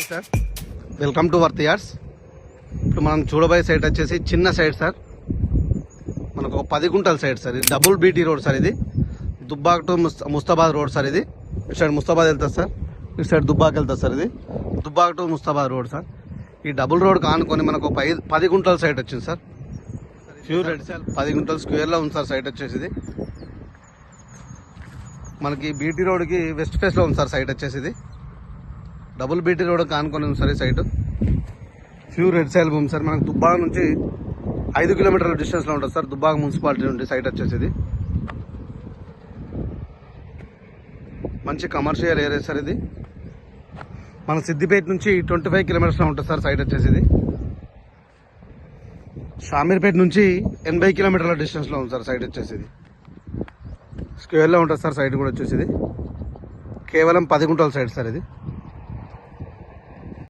Sir, welcome to worth yards. ఇప్పుడు మనం చూడబోయే సైట్ వచ్చేసి చిన్న సైట్ సార్, మనకు ఒక 10 గుంటల సైట్ సార్. ఇది డబుల్ బీటీ రోడ్ సార్. ఇది Dubbak to Mustabad road sir. ఇది ఇటు సైడ్ ముస్తాబాద్ వెళ్తుంది సార్, ఇటు సైడ్ దుబ్బాక్ వెళ్తుంది సార్. ఇది Dubbak to Mustabad road sir. ఈ డబుల్ రోడ్ కానుకొని మనకు 10 గుంటల సైట్ వచ్చింది సార్. ప్యూర్ రెడ్ సార్, 10 గుంటల స్క్వేర్లో ఉంది సార్ సైట్ వచ్చేసి. ఇది మనకి బీటీ రోడ్కి వెస్ట్ ఫేస్లో ఉంది సార్ సైట్ వచ్చేసి. ఇది డబుల్ బీటీ రోడ్ కానుకొని ఉంది సార్ ఈ సైట్. ప్యూర్ రెడ్ సాయిల్ భూమి సార్. మనకు దుబ్బాక నుంచి 5 కిలోమీటర్ల డిస్టెన్స్లో ఉంటుంది సార్, దుబ్బాక మున్సిపాలిటీ నుండి సైట్ వచ్చేసి. ఇది మంచి కమర్షియల్ ఏరియా సార్. ఇది మన సిద్దిపేట నుంచి 25 కిలోమీటర్స్లో ఉంటుంది సార్ సైట్ వచ్చేసి. ఇది షామీర్పేట నుంచి 80 కిలోమీటర్ల డిస్టెన్స్లో ఉంది సార్ సైట్ వచ్చేసి. ఇది స్క్వేర్లో ఉంటుంది సార్ సైట్ కూడా వచ్చేసి. ఇది కేవలం 10 గుంటల సైట్ సార్. ఇది